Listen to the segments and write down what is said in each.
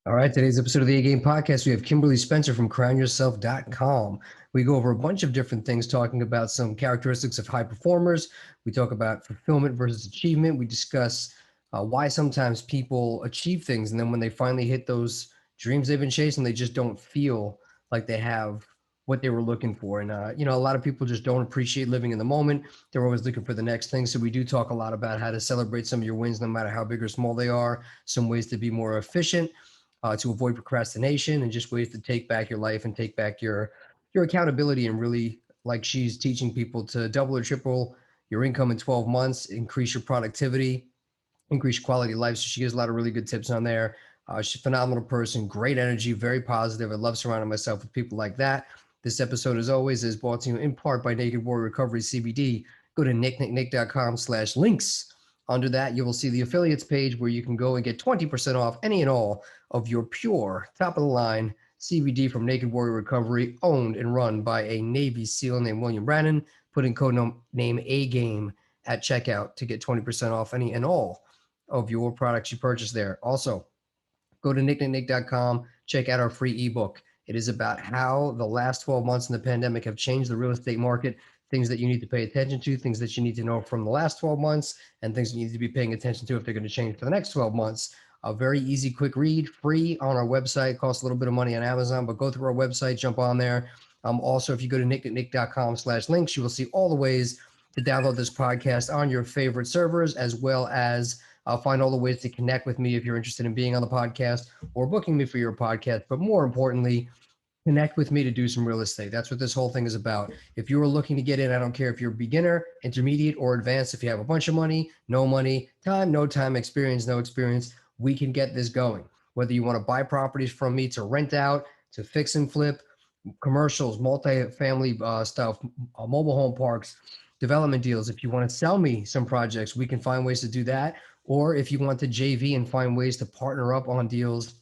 All right, today's episode of the A-Game Podcast, we have Kimberly Spencer from crownyourself.com. We go over a bunch of different things, talking about some characteristics of high performers. We talk about fulfillment versus achievement. We discuss why sometimes people achieve things, and then when they finally hit those dreams they've been chasing, they just don't feel like they have what they were looking for. And, a lot of people just don't appreciate living in the moment. They're always looking for the next thing. So we do talk a lot about how to celebrate some of your wins, no matter how big or small they are, some ways to be more efficient, to avoid procrastination, and just ways to take back your life and take back your accountability, and really, like she's teaching people, to double or triple your income in 12 months, increase your productivity, increase your quality of life. So she gives a lot of really good tips on there. She's a phenomenal person, great energy, very positive. I love surrounding myself with people like that. This episode, as always, is brought to you in part by Naked Warrior Recovery CBD. Go to nicknicknick.com/links. Under that, you will see the affiliates page where you can go and get 20% off any and all of your pure, top-of-the-line CBD from Naked Warrior Recovery, owned and run by a Navy SEAL named William Brannon. Put in code name A-GAME at checkout to get 20% off any and all of your products you purchase there. Also, go to nicknicknick.com, check out our free ebook. It is about how the last 12 months in the pandemic have changed the real estate market, things that you need to pay attention to, things that you need to know from the last 12 months, and things you need to be paying attention to if they're going to change for the next 12 months. A very easy, quick read, free on our website. Costs a little bit of money on Amazon, but go through our website, jump on there. Also, if you go to nicknicknick.com/links, you will see all the ways to download this podcast on your favorite servers, as well as find all the ways to connect with me if you're interested in being on the podcast or booking me for your podcast. But more importantly, connect with me to do some real estate. That's what this whole thing is about. If you are looking to get in, I don't care if you're beginner, intermediate, or advanced. If you have a bunch of money, time, no time, experience, no experience, we can get this going. Whether you want to buy properties from me to rent out, to fix and flip, commercials, multi-family stuff, mobile home parks, development deals. If you want to sell me some projects, we can find ways to do that. Or if you want to JV and find ways to partner up on deals,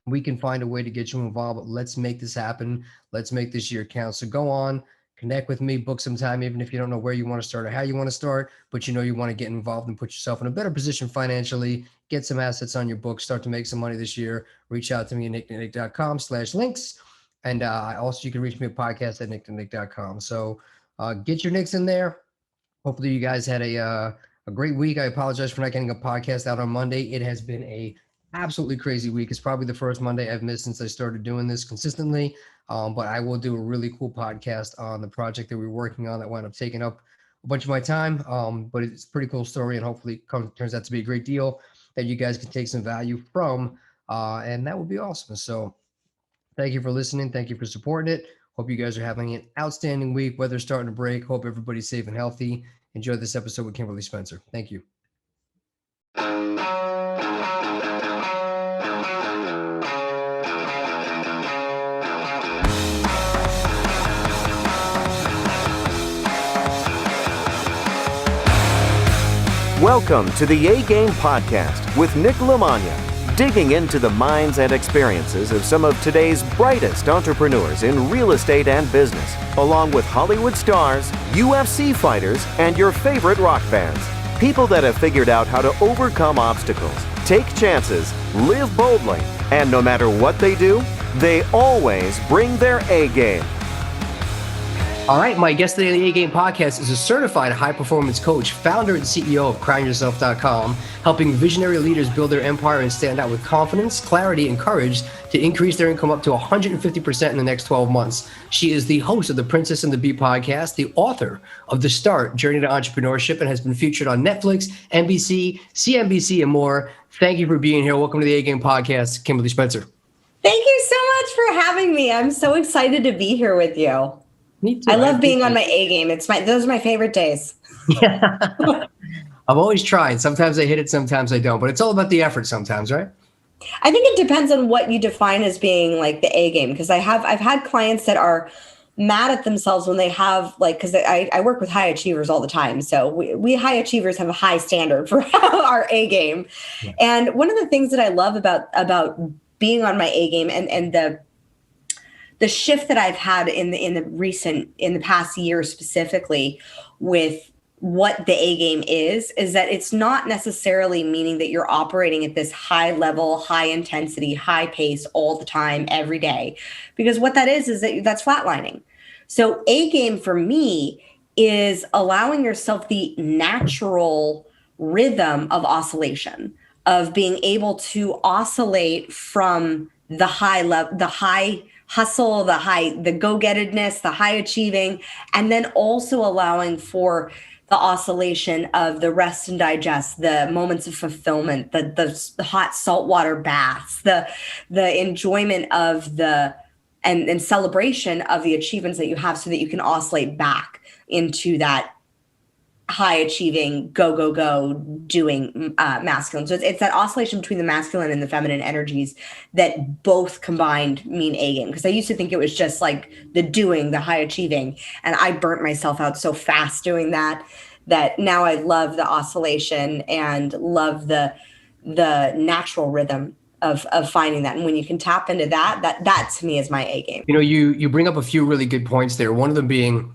we can find a way to get you involved. Let's make this happen. Let's make this year count. So go on, connect with me, book some time, even if you don't know where you want to start or how you want to start, but you know you want to get involved and put yourself in a better position financially, get some assets on your books, start to make some money this year. Reach out to me at nicknicknick.com/links. And also, you can reach me at podcast@nicknicknick.com. So get your nicks in there. Hopefully you guys had a great week. I apologize for not getting a podcast out on Monday. It has been a absolutely crazy week. It's probably the first Monday I've missed since I started doing this consistently. But I will do a really cool podcast on the project that we were working on that wound up taking up a bunch of my time. But it's a pretty cool story, and hopefully it turns out to be a great deal that you guys can take some value from. And that would be awesome. So thank you for listening. Thank you for supporting it. Hope you guys are having an outstanding week. Weather's starting to break. Hope everybody's safe and healthy. Enjoy this episode with Kimberly Spencer. Thank you. Welcome to the A-Game Podcast with Nick Lamagna, digging into the minds and experiences of some of today's brightest entrepreneurs in real estate and business, along with Hollywood stars, UFC fighters, and your favorite rock bands. People that have figured out how to overcome obstacles, take chances, live boldly, and no matter what they do, they always bring their A-game. All right, my guest today on the A-Game Podcast is a certified high-performance coach, founder and CEO of crownyourself.com, helping visionary leaders build their empire and stand out with confidence, clarity, and courage to increase their income up to 150% in the next 12 months. She is the host of the Princess and the Bee podcast, the author of The Start, Journey to Entrepreneurship, and has been featured on Netflix, NBC, CNBC, and more. Thank you for being here. Welcome to the A-Game Podcast, Kimberly Spencer. Thank you so much for having me. I'm so excited to be here with you. Me too. I love being on my A game. Those are my favorite days. Yeah. I've always tried. Sometimes I hit it, sometimes I don't, but it's all about the effort sometimes, right? I think it depends on what you define as being like the A game, because I've had clients that are mad at themselves when they have because I work with high achievers all the time. So we high achievers have a high standard for our A game. Yeah. And one of the things that I love about being on my A game and the shift that I've had in the past year specifically with what the A game is that it's not necessarily meaning that you're operating at this high level, high intensity, high pace all the time, every day. Because what that is that's flatlining. So A game for me is allowing yourself the natural rhythm of oscillation, of being able to oscillate from the high level, the high hustle, the go-gettedness, the high achieving, and then also allowing for the oscillation of the rest and digest, the moments of fulfillment, the hot saltwater baths, the enjoyment of and celebration of the achievements that you have, so that you can oscillate back into that high achieving, go doing masculine. So it's that oscillation between the masculine and the feminine energies that both combined mean A game. Because I used to think it was just like the doing, the high achieving, and I burnt myself out so fast doing that now I love the oscillation and love the natural rhythm of finding that. And when you can tap into that to me is my A game. You bring up a few really good points there. One of them being,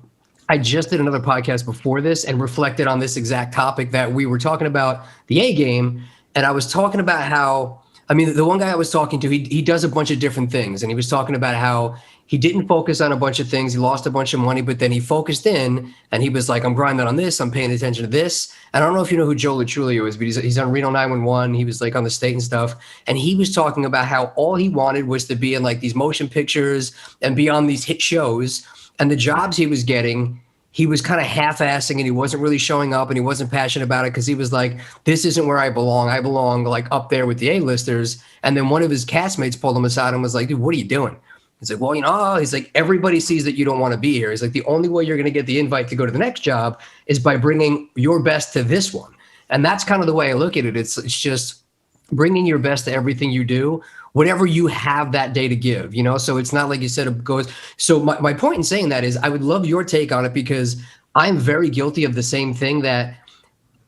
I just did another podcast before this and reflected on this exact topic, that we were talking about the A game. And I was talking about how, the one guy I was talking to, he does a bunch of different things. And he was talking about how he didn't focus on a bunch of things. He lost a bunch of money, but then he focused in and he was like, I'm grinding on this. I'm paying attention to this. And I don't know if you know who Joe Latrulio is, but he's on Reno 911. He was like on the state and stuff. And he was talking about how all he wanted was to be in like these motion pictures and be on these hit shows. And the jobs he was getting, he was kind of half-assing, and he wasn't really showing up, and he wasn't passionate about it because he was like, this isn't where I belong. I belong like up there with the A-listers. And then one of his castmates pulled him aside and was like, dude, what are you doing? He's like, well, he's like, everybody sees that you don't want to be here. He's like, the only way you're going to get the invite to go to the next job is by bringing your best to this one. And that's kind of the way I look at it. It's just bringing your best to everything you do, whatever you have that day to give, So it's not like you said it goes. So my point in saying that is I would love your take on it, because I'm very guilty of the same thing, that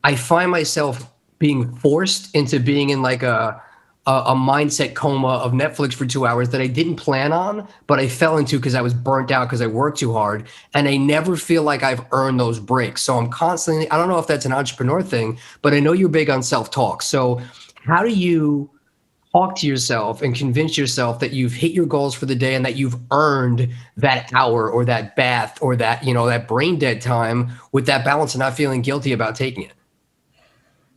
I find myself being forced into being in like a mindset coma of Netflix for 2 hours that I didn't plan on, but I fell into because I was burnt out because I worked too hard. And I never feel like I've earned those breaks. So I'm constantly, I don't know if that's an entrepreneur thing, but I know you're big on self-talk. So how do you talk to yourself and convince yourself that you've hit your goals for the day and that you've earned that hour or that bath or that, that brain dead time, with that balance and not feeling guilty about taking it?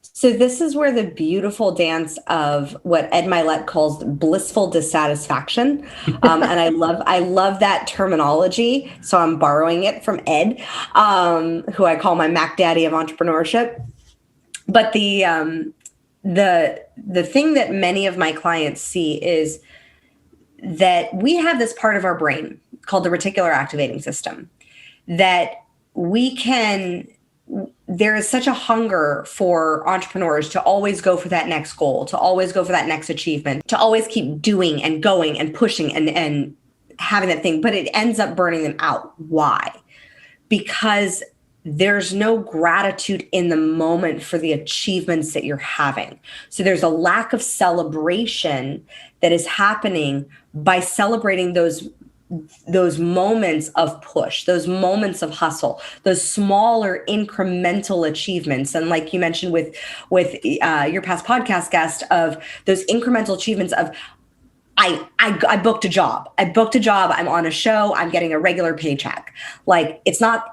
So this is where the beautiful dance of what Ed Milet calls blissful dissatisfaction. And I love that terminology. So I'm borrowing it from Ed, who I call my Mac Daddy of entrepreneurship. But the thing that many of my clients see is that we have this part of our brain called the reticular activating system, that there is such a hunger for entrepreneurs to always go for that next goal, to always go for that next achievement, to always keep doing and going and pushing and having that thing, but it ends up burning them out. Why? Because there's no gratitude in the moment for the achievements that you're having. So there's a lack of celebration that is happening by celebrating those moments of push, those moments of hustle, those smaller incremental achievements. And like you mentioned with your past podcast guest, of those incremental achievements of, I booked a job. I'm on a show. I'm getting a regular paycheck. Like it's not,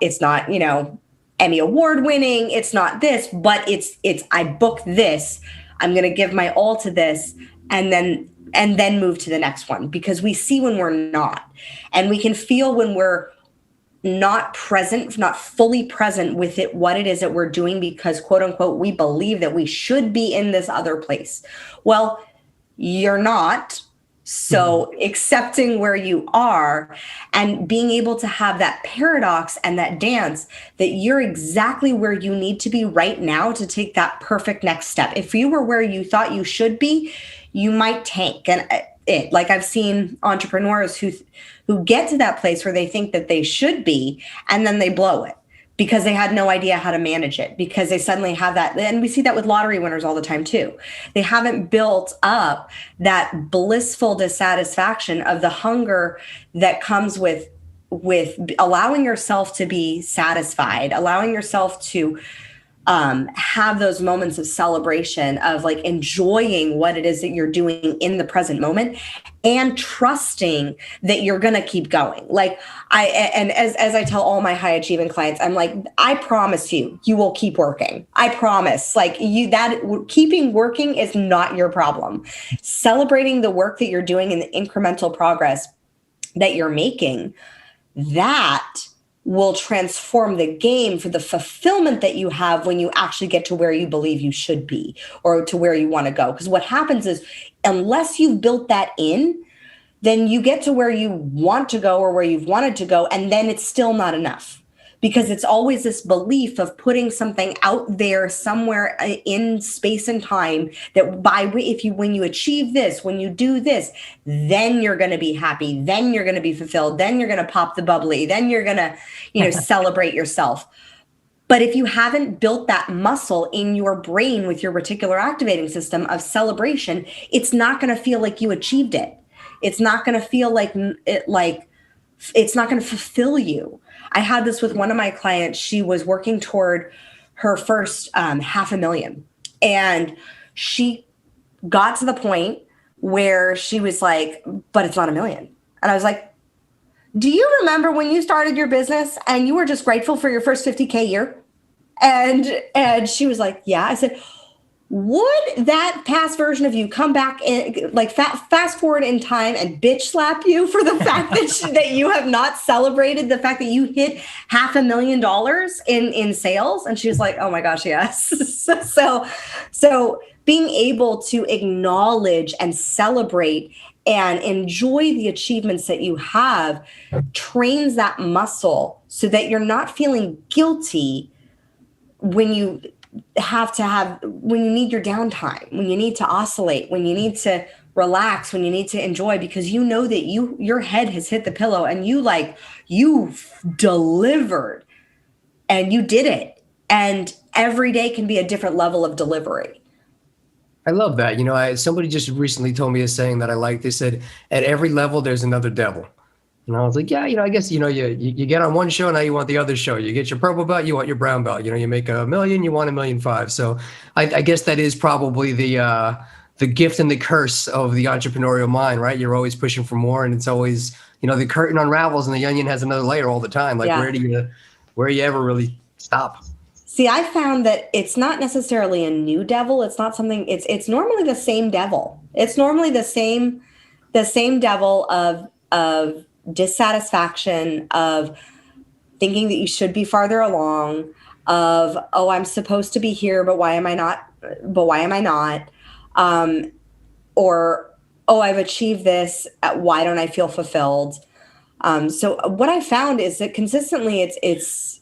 Emmy award winning. It's not this, but it's, I booked this. I'm going to give my all to this. And then move to the next one, because we see when we're not, and we can feel when we're not present, not fully present with it, what it is that we're doing, because quote unquote, we believe that we should be in this other place. Well, you're not. So accepting where you are and being able to have that paradox and that dance, that you're exactly where you need to be right now to take that perfect next step. If you were where you thought you should be, you might tank. And like I've seen entrepreneurs who get to that place where they think that they should be, and then they blow it because they had no idea how to manage it, because they suddenly have that. And we see that with lottery winners all the time too. They haven't built up that blissful dissatisfaction of the hunger that comes with allowing yourself to be satisfied, allowing yourself to have those moments of celebration, of like enjoying what it is that you're doing in the present moment, and trusting that you're going to keep going. Like as I tell all my high achieving clients, I'm like, I promise you will keep working. I promise. Like keeping working is not your problem. Celebrating the work that you're doing and the incremental progress that you're making, that will transform the game for the fulfillment that you have when you actually get to where you believe you should be, or to where you want to go. Because what happens is, unless you've built that in, then you get to where you want to go or where you've wanted to go, and then it's still not enough. Because it's always this belief of putting something out there somewhere in space and time that when you achieve this, when you do this, then you're going to be happy, then you're going to be fulfilled, then you're going to pop the bubbly, then you're going to, celebrate yourself. But if you haven't built that muscle in your brain with your reticular activating system of celebration, it's not going to feel like you achieved it. It's not going to feel like it's not going to fulfill you. I had this with one of my clients. She was working toward her first $500,000. And she got to the point where she was like, but it's not $1 million. And I was like, do you remember when you started your business and you were just grateful for your first 50K year? And she was like, yeah. I said, would that past version of you come back in, like fast forward in time and bitch slap you for the fact that you have not celebrated the fact that you hit $500,000 in sales? And she was like, oh my gosh, yes. So being able to acknowledge and celebrate and enjoy the achievements that you have trains that muscle so that you're not feeling guilty when you when you need your downtime, when you need to oscillate, when you need to relax, when you need to enjoy, because you know that your head has hit the pillow and you delivered and you did it. And every day can be a different level of delivery. I love that. Somebody just recently told me a saying that I like. They said, at every level, there's another devil. And I was like, yeah, I guess, you get on one show, now you want the other show. You get your purple belt, you want your brown belt. You make $1 million, you want $1.5 million. So I guess that is probably the gift and the curse of the entrepreneurial mind, right? You're always pushing for more, and it's always, the curtain unravels and the onion has another layer all the time. Like, where do you ever really stop? See, I found that it's not necessarily a new devil. It's not something, it's normally the same devil. It's normally the same devil of dissatisfaction, of thinking that you should be farther along, of, oh, I'm supposed to be here, but why am I not? Or, oh, I've achieved this. Why don't I feel fulfilled? So what I found is that consistently it's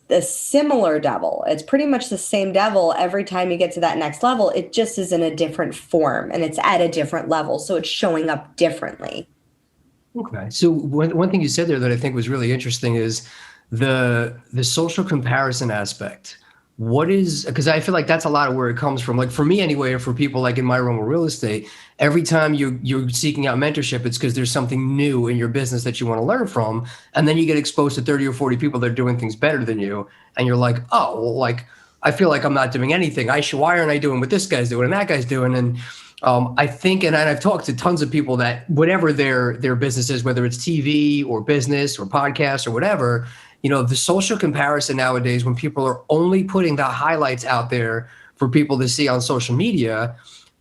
a similar devil. It's pretty much the same devil every time you get to that next level. It just is in a different form and it's at a different level. So it's showing up differently. Okay. So one thing you said there that I think was really interesting is the social comparison aspect. Because I feel like that's a lot of where it comes from. Like for me anyway, or for people like in my realm of real estate, every time you're seeking out mentorship, it's because there's something new in your business that you want to learn from. And then you get exposed to 30 or 40 people that are doing things better than you. And you're like, oh, well, like, I feel like I'm not doing anything. Why aren't I doing what this guy's doing and that guy's doing? And I think, and I've talked to tons of people that whatever their business is, whether it's TV or business or podcast or whatever, the social comparison nowadays, when people are only putting the highlights out there for people to see on social media,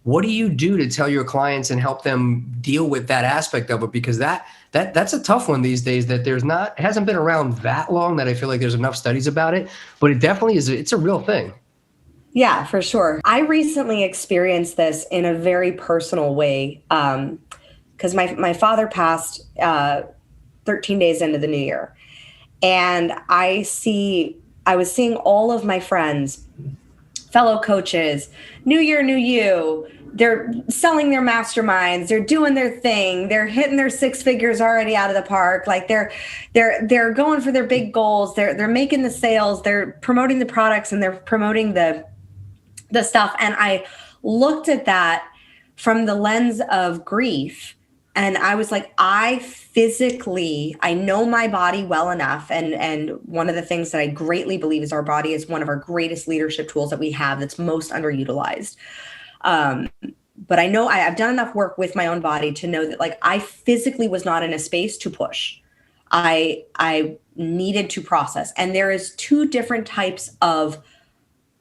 what do you do to tell your clients and help them deal with that aspect of it? Because that's a tough one these days, that it hasn't been around that long that I feel like there's enough studies about it, but it definitely is. It's a real thing. Yeah, for sure. I recently experienced this in a very personal way because my father passed 13 days into the new year. And I was seeing all of my friends, fellow coaches, new year, new you. They're selling their masterminds. They're doing their thing. They're hitting their 6 figures already out of the park. Like they're going for their big goals. They're making the sales. They're promoting the products and they're promoting the stuff. And I looked at that from the lens of grief And I was like, I know my body well enough. And one of the things that I greatly believe is our body is one of our greatest leadership tools that we have that's most underutilized. But I know I've done enough work with my own body to know that like I physically was not in a space to push. I needed to process. And there is two different types of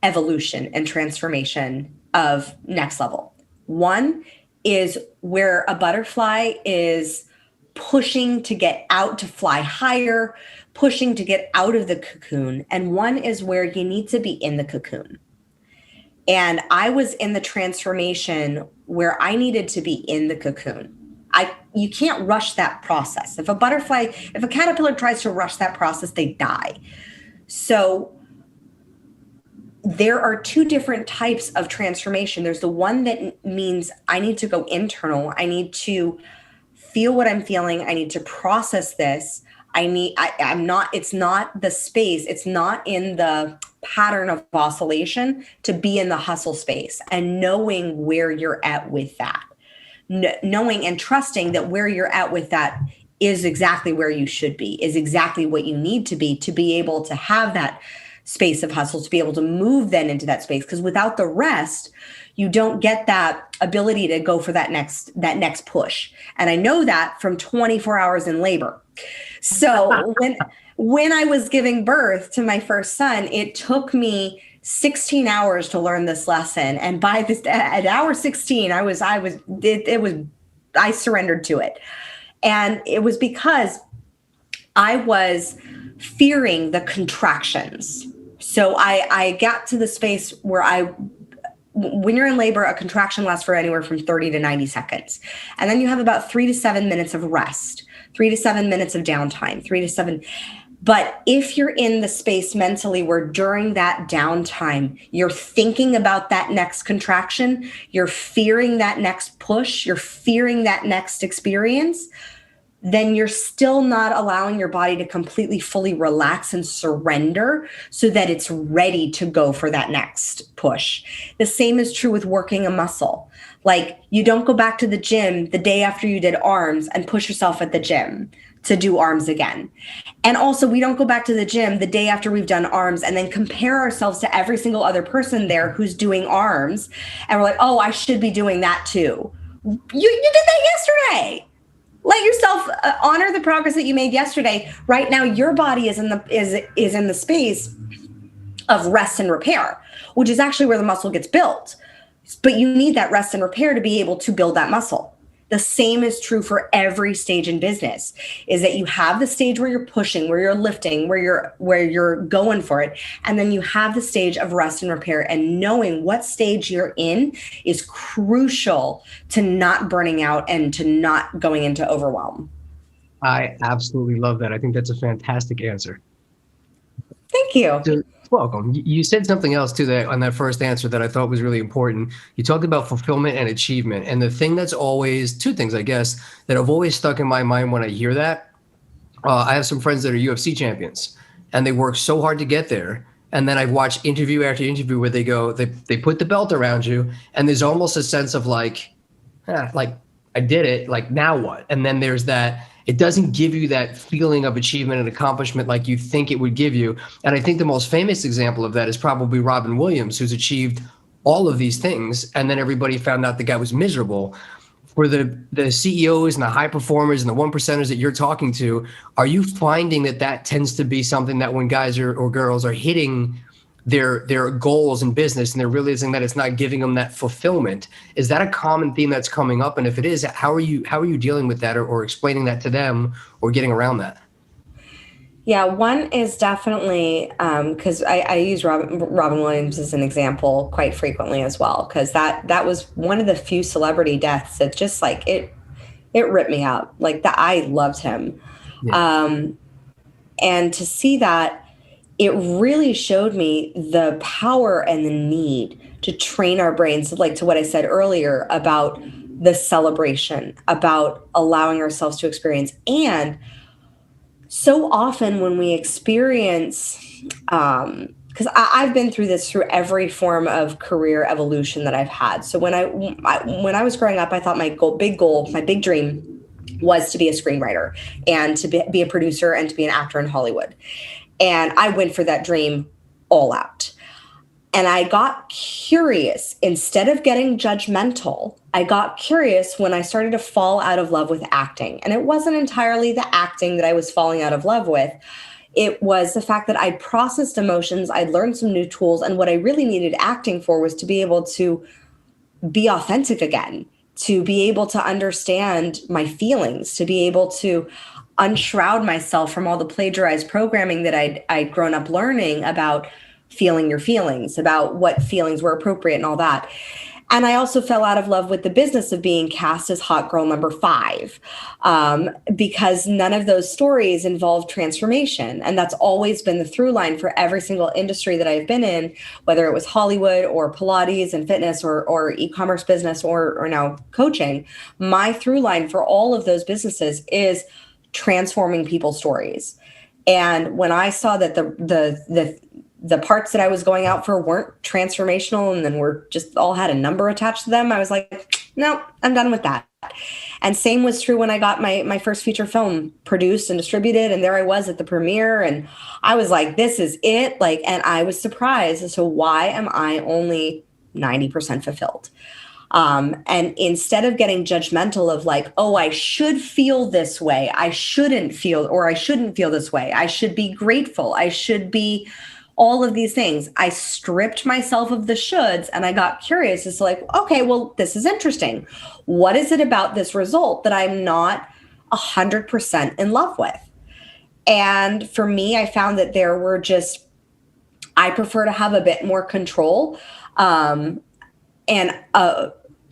evolution and transformation of next level. One is where a butterfly is pushing to get out, to fly higher, pushing to get out of the cocoon. And one is where you need to be in the cocoon. And I was in the transformation where I needed to be in the cocoon. You can't rush that process. If a caterpillar tries to rush that process, they die. So there are two different types of transformation. There's the one that means I need to go internal. I need to feel what I'm feeling. I need to process this. It's not the space. It's not in the pattern of oscillation to be in the hustle space, and knowing where you're at with that, knowing and trusting that where you're at with that is exactly where you should be, is exactly what you need to be able to have that space of hustle, to be able to move then into that space. Because without the rest, you don't get that ability to go for that next push. And I know that from 24 hours in labor. So when I was giving birth to my first son, it took me 16 hours to learn this lesson. And by at hour 16, I surrendered to it. And it was because I was fearing the contractions. So I got to the space where when you're in labor, a contraction lasts for anywhere from 30 to 90 seconds. And then you have about 3 to 7 minutes of rest, 3 to 7 minutes of downtime, 3 to 7. But if you're in the space mentally where during that downtime, you're thinking about that next contraction, you're fearing that next push, you're fearing that next experience, then you're still not allowing your body to completely, fully relax and surrender so that it's ready to go for that next push. The same is true with working a muscle. Like, you don't go back to the gym the day after you did arms and push yourself at the gym to do arms again. And also, we don't go back to the gym the day after we've done arms and then compare ourselves to every single other person there who's doing arms. And we're like, oh, I should be doing that too. You did that yesterday. Let yourself honor the progress that you made yesterday. Right now, your body is in the space of rest and repair, which is actually where the muscle gets built. But you need that rest and repair to be able to build that muscle. The same is true for every stage in business, is that you have the stage where you're pushing, where you're lifting, where you're going for it. And then you have the stage of rest and repair, and knowing what stage you're in is crucial to not burning out and to not going into overwhelm. I absolutely love that. I think that's a fantastic answer. Thank you. So, welcome. You said something else too that on that first answer that I thought was really important. You talked about fulfillment and achievement. And the thing that's always, two things, I guess, that have always stuck in my mind when I hear that. I have some friends that are UFC champions, and they work so hard to get there. And then I've watched interview after interview where they put the belt around you, and there's almost a sense of like I did it, like now what? And then there's that. It doesn't give you that feeling of achievement and accomplishment like you think it would give you. And I think the most famous example of that is probably Robin Williams, who's achieved all of these things. And then everybody found out the guy was miserable. For the CEOs and the high performers and the 1%ers that you're talking to, are you finding that tends to be something that when guys or girls are hitting their goals in business and they're realizing that it's not giving them that fulfillment, is that a common theme that's coming up? And if it is, how are you dealing with that or explaining that to them or getting around that? Yeah, one is definitely because I use Robin Williams as an example quite frequently as well, because that was one of the few celebrity deaths that just like it ripped me out. Like that, I loved him, yeah. And to see that, it really showed me the power and the need to train our brains, like to what I said earlier about the celebration, about allowing ourselves to experience. And so often when we experience, because I've been through this through every form of career evolution that I've had. So when I was growing up, I thought my big dream was to be a screenwriter and to be a producer and to be an actor in Hollywood. And I went for that dream all out. And I got curious. Instead of getting judgmental, I got curious when I started to fall out of love with acting. And it wasn't entirely the acting that I was falling out of love with. It was the fact that I'd processed emotions, I'd learned some new tools, and what I really needed acting for was to be able to be authentic again, to be able to understand my feelings, to be able to unshroud myself from all the plagiarized programming that I'd grown up learning about feeling your feelings, about what feelings were appropriate and all that. And I also fell out of love with the business of being cast as hot girl number 5, because none of those stories involved transformation. And that's always been the through line for every single industry that I've been in, whether it was Hollywood or Pilates and fitness or e-commerce business or now coaching. My through line for all of those businesses is transforming people's stories. And when I saw that the parts that I was going out for weren't transformational and then were just all had a number attached to them, I was like, no, I'm done with that. And same was true when I got my first feature film produced and distributed. And there I was at the premiere and I was like, this is it. And I was surprised as to why am I only 90% fulfilled? And instead of getting judgmental of oh, I should feel this way, I shouldn't feel this way, I should be grateful, I should be all of these things, I stripped myself of the shoulds and I got curious as to okay, well, this is interesting. What is it about this result that I'm not 100% in love with? And for me, I found that there were I prefer to have a bit more control.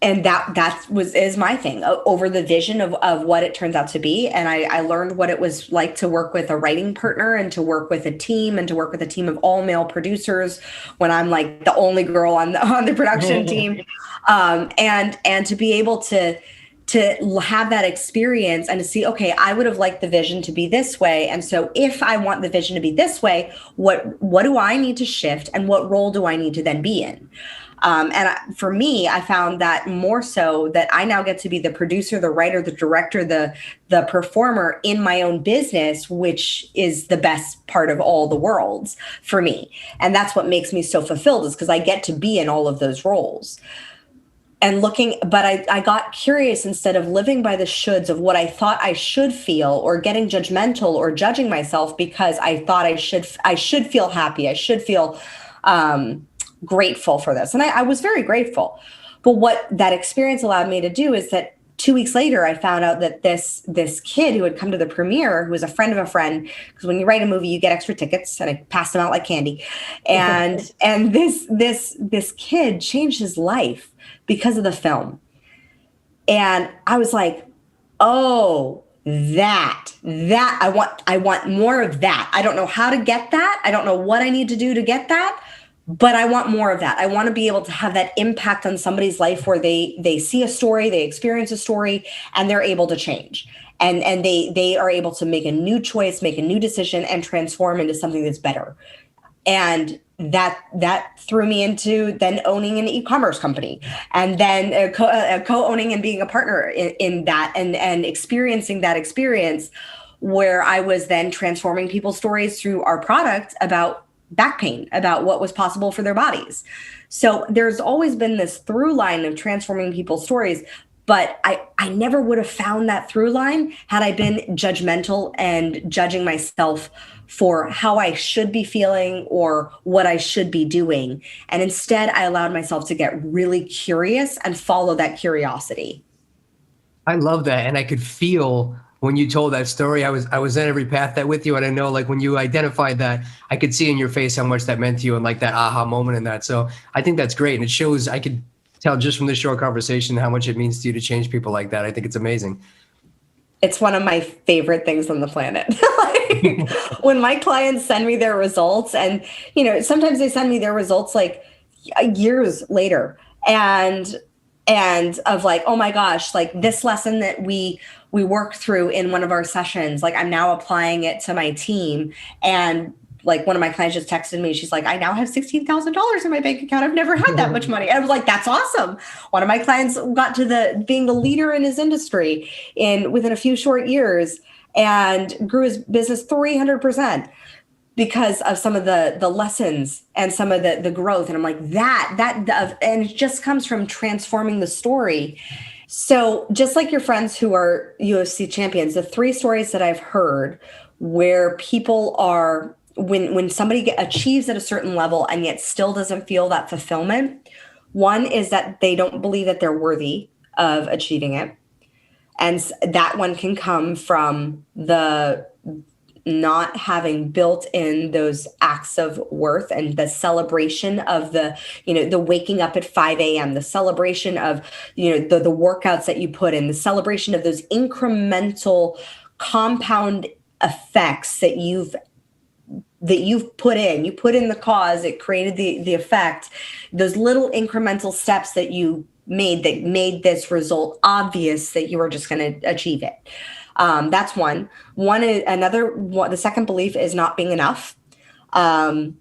And that is my thing over the vision of what it turns out to be. And I learned what it was like to work with a writing partner and to work with a team and to work with a team of all male producers when I'm the only girl on the production team. And to be able to have that experience and to see, okay, I would have liked the vision to be this way. And so if I want the vision to be this way, what do I need to shift and what role do I need to then be in? For me, I found that more so that I now get to be the producer, the writer, the director, the performer in my own business, which is the best part of all the worlds for me. And that's what makes me so fulfilled, is because I get to be in all of those roles. And but I got curious instead of living by the shoulds of what I thought I should feel or getting judgmental or judging myself because I thought I should feel happy. I should feel, grateful for this. And I was very grateful. But what that experience allowed me to do is that 2 weeks later, I found out that this kid who had come to the premiere, who was a friend of a friend, because when you write a movie, you get extra tickets, and I passed them out like candy. And this kid changed his life because of the film. And I was like, oh, that I want more of that. I don't know how to get that. I don't know what I need to do to get that. But I want more of that. I want to be able to have that impact on somebody's life where they see a story, they experience a story, and they're able to change. And they are able to make a new choice, make a new decision, and transform into something that's better. And that threw me into then owning an e-commerce company, and then co-owning and being a partner in that, and experiencing that experience where I was then transforming people's stories through our product about back pain, about what was possible for their bodies. So there's always been this through line of transforming people's stories, but I never would have found that through line had I been judgmental and judging myself for how I should be feeling or what I should be doing. And instead, I allowed myself to get really curious and follow that curiosity. I love that. And I could feel when you told that story, I was in every path that with you. And I know when you identified that, I could see in your face how much that meant to you and that aha moment in that. So I think that's great. And it shows, I could tell just from this short conversation how much it means to you to change people like that. I think it's amazing. It's one of my favorite things on the planet. When my clients send me their results, and sometimes they send me their results years later, and of oh my gosh, this lesson that we worked through in one of our sessions, I'm now applying it to my team, and like one of my clients just texted me. She's like, I now have $16,000 in my bank account. I've never had that much money. And I was like, that's awesome. One of my clients got to being the leader in his industry within a few short years and grew his business 300%. Because of some of the lessons and some of the growth. And I'm like, and it just comes from transforming the story. So just like your friends who are UFC champions, the 3 stories that I've heard where people are, when somebody achieves at a certain level and yet still doesn't feel that fulfillment, one is that they don't believe that they're worthy of achieving it. And that one can come from the not having built in those acts of worth and the celebration of the waking up at 5 a.m., the celebration of, the workouts that you put in, the celebration of those incremental compound effects that you've put in. You put in the cause, it created the effect, those little incremental steps that you made that made this result obvious that you were just going to achieve it. That's one. The second belief is not being enough. I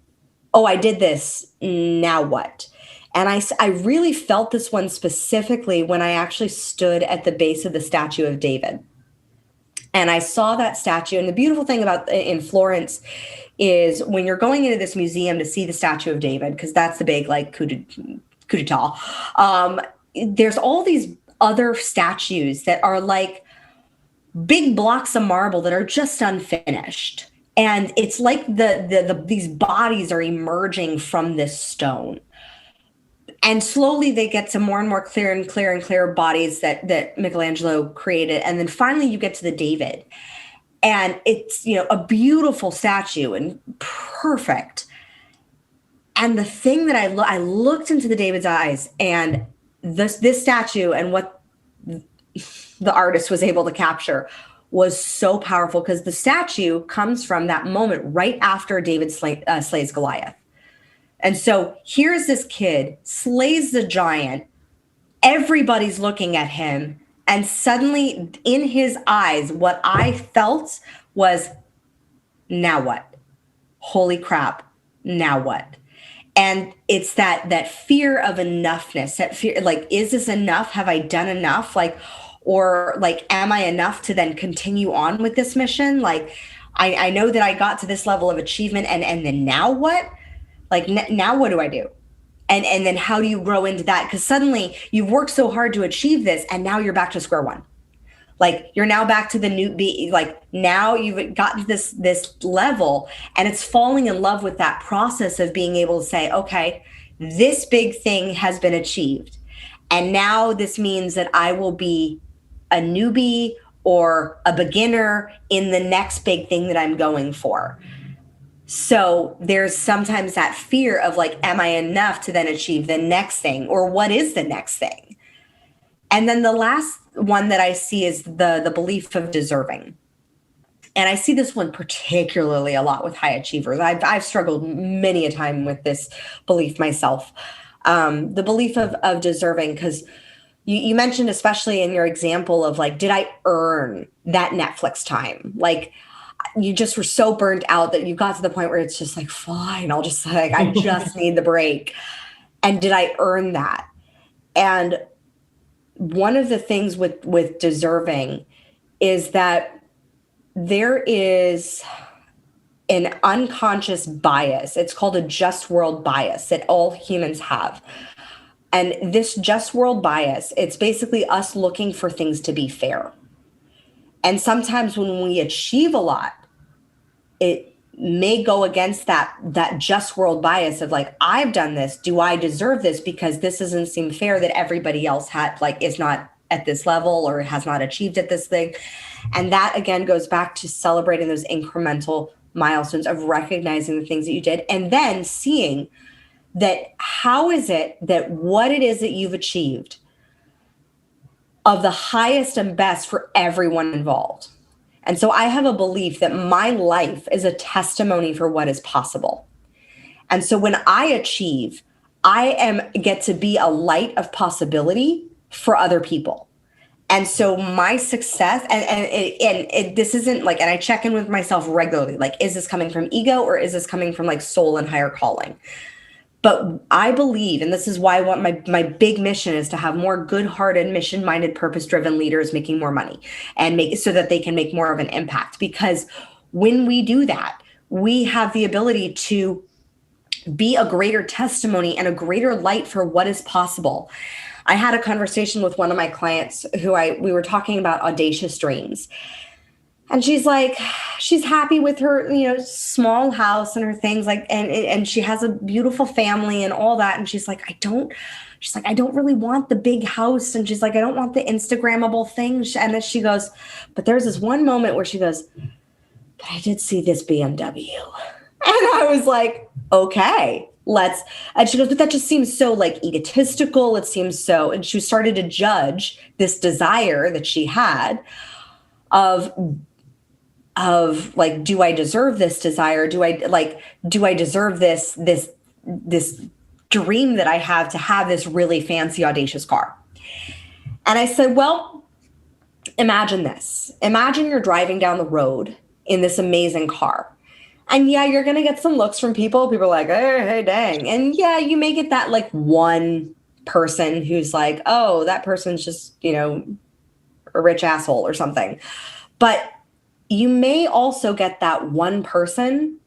did this. Now what? And I really felt this one specifically when I actually stood at the base of the statue of David. And I saw that statue. And the beautiful thing in Florence is when you're going into this museum to see the statue of David, because that's the big coup d'etat. There's all these other statues that are like big blocks of marble that are just unfinished. And it's like these bodies are emerging from this stone. And slowly they get to more and more clear and clear bodies that Michelangelo created. And then finally you get to the David. And it's, a beautiful statue and perfect. And the thing that I looked into the David's eyes, and this statue and what the artist was able to capture was so powerful, because the statue comes from that moment right after David slays Goliath. And so here's this kid, slays the giant, everybody's looking at him, and suddenly in his eyes, what I felt was, now what? Holy crap, now what? And it's that fear of enoughness, that fear, like, is this enough? Have I done enough? Or am I enough to then continue on with this mission? I know that I got to this level of achievement, and then now what? Now what do I do? And then how do you grow into that? Because suddenly you've worked so hard to achieve this, and now you're back to square one. You're now back to the new now you've gotten this level, and it's falling in love with that process of being able to say, okay, this big thing has been achieved. And now this means that I will be a newbie or a beginner in the next big thing that I'm going for. So there's sometimes that fear of am I enough to then achieve the next thing, or what is the next thing? And then the last one that I see is the belief of deserving. And I see this one particularly a lot with high achievers. I've struggled many a time with this belief myself. The belief of deserving, because you mentioned, especially in your example of did I earn that Netflix time? You just were so burnt out that you got to the point where it's just fine, I'll just I just need the break. And did I earn that? And one of the things with deserving is that there is an unconscious bias. It's called a just world bias that all humans have. And this just world bias, it's basically us looking for things to be fair. And sometimes when we achieve a lot, it may go against that just world bias of I've done this. Do I deserve this? Because this doesn't seem fair that everybody else is not at this level or has not achieved at this thing. And that again goes back to celebrating those incremental milestones of recognizing the things that you did, and then seeing that how is it that what it is that you've achieved of the highest and best for everyone involved. And so I have a belief that my life is a testimony for what is possible. And so when I achieve, I get to be a light of possibility for other people. And so my success, this isn't like, and I check in with myself regularly, like, is this coming from ego or is this coming from like soul and higher calling? But I believe, and this is why I want my big mission is to have more good-hearted, mission-minded, purpose-driven leaders making more money and make so that they can make more of an impact. Because when we do that, we have the ability to be a greater testimony and a greater light for what is possible. I had a conversation with one of my clients who we were talking about audacious dreams. And she's like, she's happy with her, small house and her things, like, and she has a beautiful family and all that. And she's like, I don't really want the big house. And she's like, I don't want the Instagrammable thing. And then she goes, but there's this one moment where she goes, but I did see this BMW. And I was like, okay. And she goes, but that just seems so like egotistical. It seems so, and she started to judge this desire that she had of like, do I deserve this desire? Do I deserve this dream that I have to have this really fancy, audacious car? And I said, well, imagine this. Imagine you're driving down the road in this amazing car. And yeah, you're going to get some looks from people. People are like, hey, dang. And yeah, you may get that like one person who's like, oh, that person's just, a rich asshole or something. But you may also get that one person.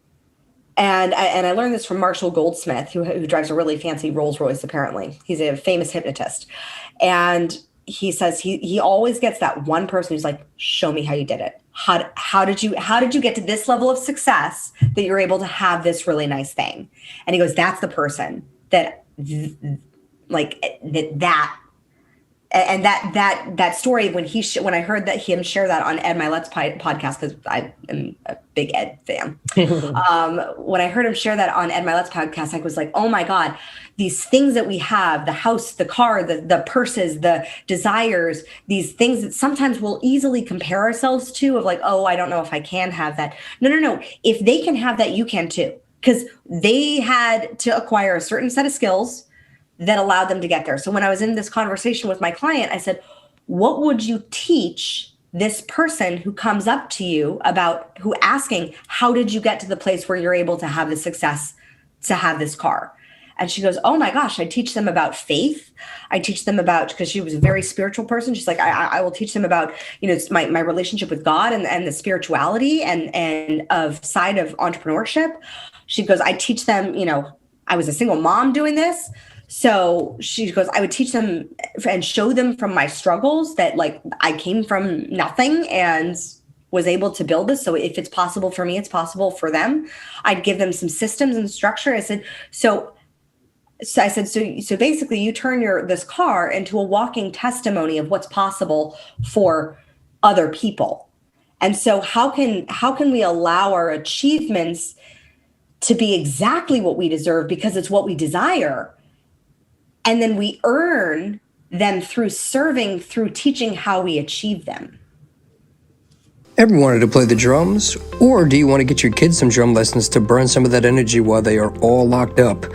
And I learned this from Marshall Goldsmith, who drives a really fancy Rolls Royce, apparently. He's a famous hypnotist. And he says he always gets that one person who's like, show me how you did it. How did you get to this level of success that you're able to have this really nice thing? And he goes, that's the person that story when I heard that him share that on Ed Milet's podcast, because I am a big Ed fan. When I heard him share that on Ed Milet's podcast, I was like, oh my God, these things that we have, the house, the car, the purses, the desires, these things that sometimes we'll easily compare ourselves to, of like, oh, I don't know if I can have that. No. If they can have that, you can too, because they had to acquire a certain set of skills that allowed them to get there. So when I was in this conversation with my client, I said, what would you teach this person who comes up to you who asking, how did you get to the place where you're able to have the success to have this car? And she goes, oh my gosh, I teach them about faith. I teach them about, because she was a very spiritual person. She's like, I will teach them about, my relationship with God and the spirituality and of side of entrepreneurship. She goes, I teach them, I was a single mom doing this. So she goes, I would teach them and show them from my struggles that like I came from nothing and was able to build this. So if it's possible for me, it's possible for them. I'd give them some systems and structure. I said, so basically you turn this car into a walking testimony of what's possible for other people. And so how can we allow our achievements to be exactly what we deserve because it's what we desire? And then we earn them through serving, through teaching how we achieve them. Ever wanted to play the drums? Or do you want to get your kids some drum lessons to burn some of that energy while they are all locked up?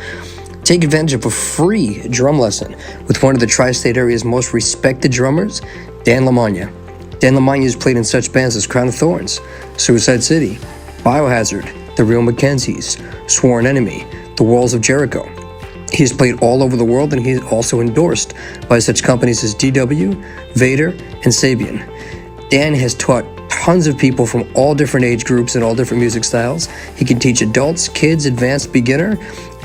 Take advantage of a free drum lesson with one of the tri-state area's most respected drummers, Dan Lamagna. Dan Lamagna has played in such bands as Crown of Thorns, Suicide City, Biohazard, The Real Mackenzies, Sworn Enemy, The Walls of Jericho. He's played all over the world, and he's also endorsed by such companies as DW, Vader, and Sabian. Dan has taught tons of people from all different age groups and all different music styles. He can teach adults, kids, advanced, beginner,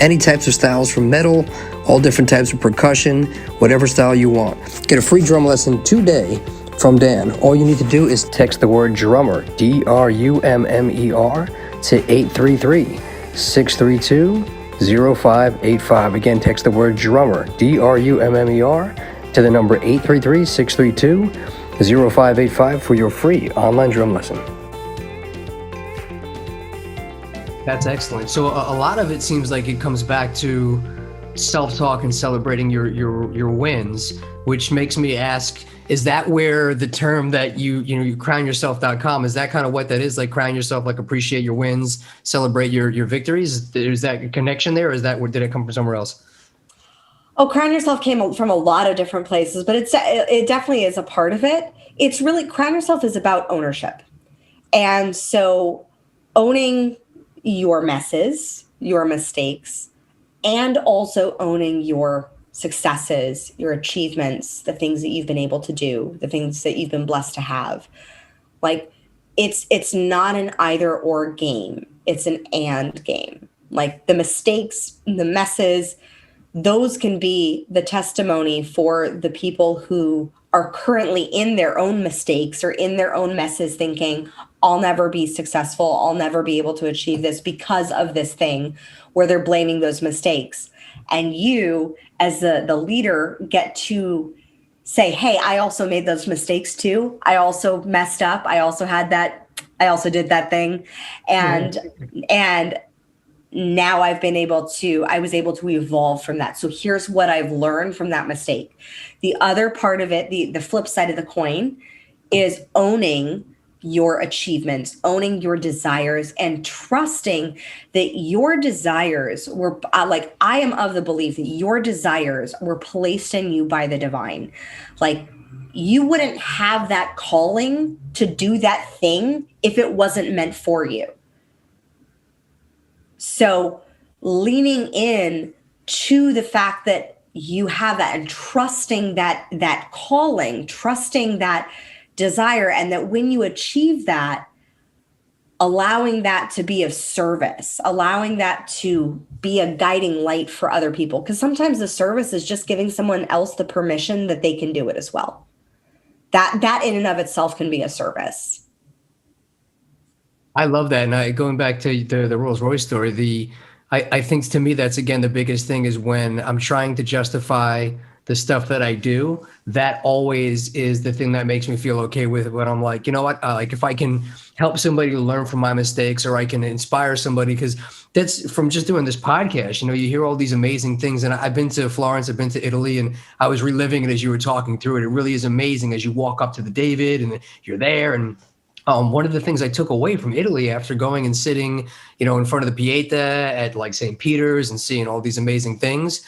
any types of styles from metal, all different types of percussion, whatever style you want. Get a free drum lesson today from Dan. All you need to do is text the word drummer, DRUMMER, to 833-632-0585. Again, text the word drummer, DRUMMER, to the number 833-632-0585 for your free online drum lesson. That's excellent. So a lot of it seems like it comes back to self-talk and celebrating your wins, which makes me ask, is that where the term that you crownyourself.com, is that kind of what that is? Like crown yourself, like appreciate your wins, celebrate your victories? Is that a connection there, or did it come from somewhere else? Oh, Crown Yourself came from a lot of different places, but it definitely is a part of it. It's really, Crown Yourself is about ownership. And so owning your messes, your mistakes, and also owning your successes, your achievements, the things that you've been able to do, the things that you've been blessed to have. Like, it's not an either or game. It's an and game. Like, the mistakes, the messes, those can be the testimony for the people who are currently in their own mistakes or in their own messes, thinking, I'll never be successful, I'll never be able to achieve this because of this thing, where they're blaming those mistakes. And you, as the leader, get to say, hey, I also made those mistakes too. I also messed up. I also did that thing. And now I was able to evolve from that. So here's what I've learned from that mistake. The other part of it, the flip side of the coin, is owning your achievements, owning your desires, and trusting that your desires were, like, I am of the belief that your desires were placed in you by the divine. Like, you wouldn't have that calling to do that thing if it wasn't meant for you. So leaning in to the fact that you have that, and trusting that calling, trusting that desire, and that when you achieve that, allowing that to be of service, allowing that to be a guiding light for other people. Because sometimes the service is just giving someone else the permission that they can do it as well. That in and of itself can be a service. I love that. And going back to the Rolls Royce story, I think to me, that's, again, the biggest thing is when I'm trying to justify the stuff that I do, that always is the thing that makes me feel okay with it. When I'm like, you know what, like, if I can help somebody to learn from my mistakes, or I can inspire somebody, because that's from just doing this podcast, you hear all these amazing things. And I've been to Florence, I've been to Italy, and I was reliving it as you were talking through it. It really is amazing as you walk up to the David and you're there. And one of the things I took away from Italy after going and sitting, in front of the Pieta at like St. Peter's and seeing all these amazing things,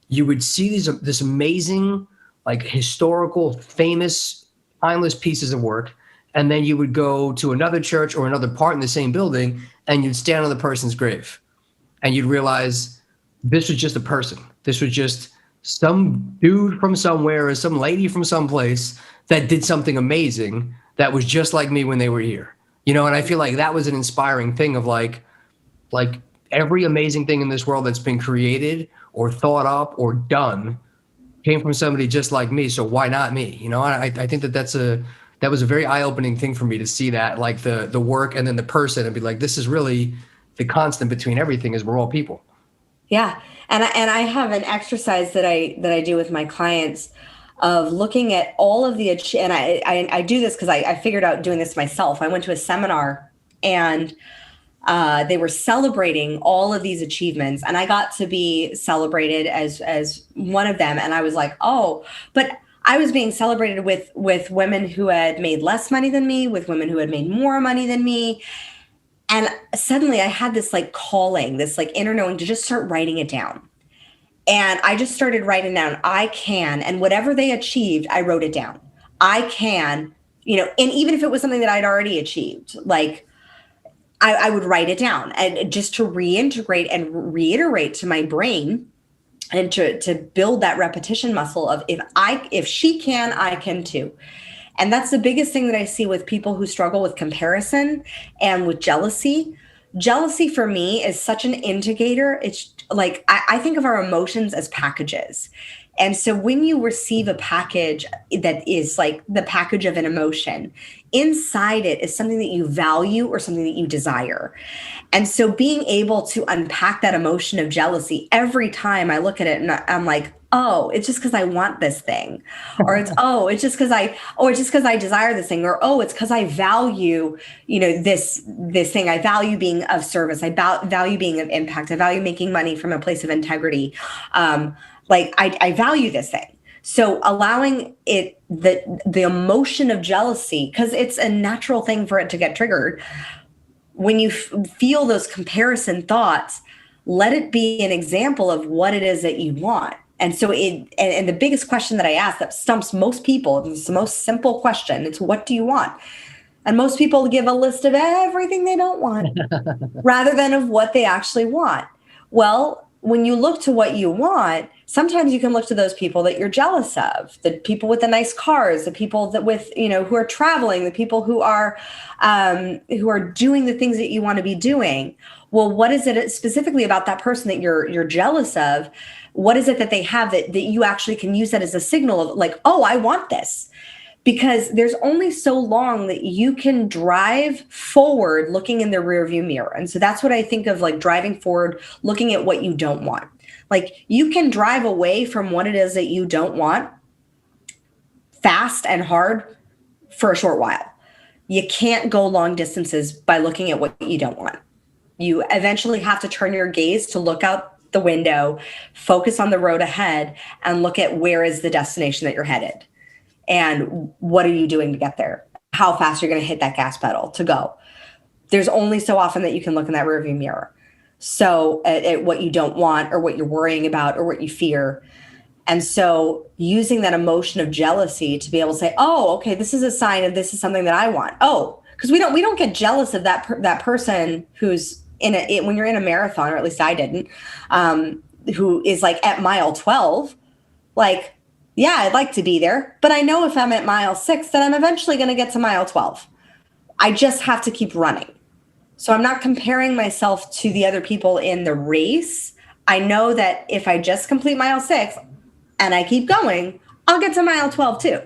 you would see this amazing, like, historical, famous, timeless pieces of work. And then you would go to another church or another part in the same building, and you'd stand on the person's grave, and you'd realize this was just a person. This was just some dude from somewhere or some lady from someplace that did something amazing that was just like me when they were here. And I feel like that was an inspiring thing of like every amazing thing in this world that's been created or thought up or done came from somebody just like me. So why not me? I think that was a very eye-opening thing for me to see that, like the work and then the person, and be like, this is really the constant between everything, is we're all people. Yeah. And I have an exercise that I do with my clients of looking at all of the, and I do this because I figured out doing this myself. I went to a seminar, and they were celebrating all of these achievements, and I got to be celebrated as one of them. And I was like, oh, but I was being celebrated with women who had made less money than me, with women who had made more money than me. And suddenly I had this like calling, this like inner knowing to just start writing it down. And I just started writing down, I can, and whatever they achieved, I wrote it down. I can, and even if it was something that I'd already achieved, like I would write it down, and just to reintegrate and reiterate to my brain, and to build that repetition muscle of, if she can, I can too. And that's the biggest thing that I see with people who struggle with comparison and with jealousy. Jealousy for me is such an indicator. It's like, I think of our emotions as packages. And so when you receive a package that is like the package of an emotion, inside it is something that you value or something that you desire. And so being able to unpack that emotion of jealousy, every time I look at it and I'm like, oh, it's just because I want this thing, or it's just because I desire this thing, or, oh, it's because I value, this thing. I value being of service. I value being of impact. I value making money from a place of integrity. I value this thing. So allowing it, the emotion of jealousy, because it's a natural thing for it to get triggered. When you feel those comparison thoughts, let it be an example of what it is that you want. And so and the biggest question that I ask that stumps most people, it's the most simple question. It's, what do you want? And most people give a list of everything they don't want rather than of what they actually want. Well, when you look to what you want, sometimes you can look to those people that you're jealous of, the people with the nice cars, the people that with, who are traveling, the people who are doing the things that you want to be doing. Well, what is it specifically about that person that you're jealous of? What is it that they have that you actually can use that as a signal of like, oh, I want this? Because there's only so long that you can drive forward looking in the rearview mirror. And so that's what I think of, like driving forward, looking at what you don't want. Like, you can drive away from what it is that you don't want fast and hard for a short while. You can't go long distances by looking at what you don't want. You eventually have to turn your gaze to look out the window, focus on the road ahead, and look at where is the destination that you're headed. And what are you doing to get there? How fast you're going to hit that gas pedal to go. There's only so often that you can look in that rearview mirror. So at what you don't want, or what you're worrying about, or what you fear. And so using that emotion of jealousy to be able to say, oh, okay, this is a sign of this is something that I want. Oh, because we don't get jealous of that person who's when you're in a marathon, or at least I didn't, who is like at mile 12, like, yeah, I'd like to be there, but I know if I'm at mile 6, then I'm eventually going to get to mile 12. I just have to keep running. So I'm not comparing myself to the other people in the race. I know that if I just complete mile 6 and I keep going, I'll get to mile 12 too.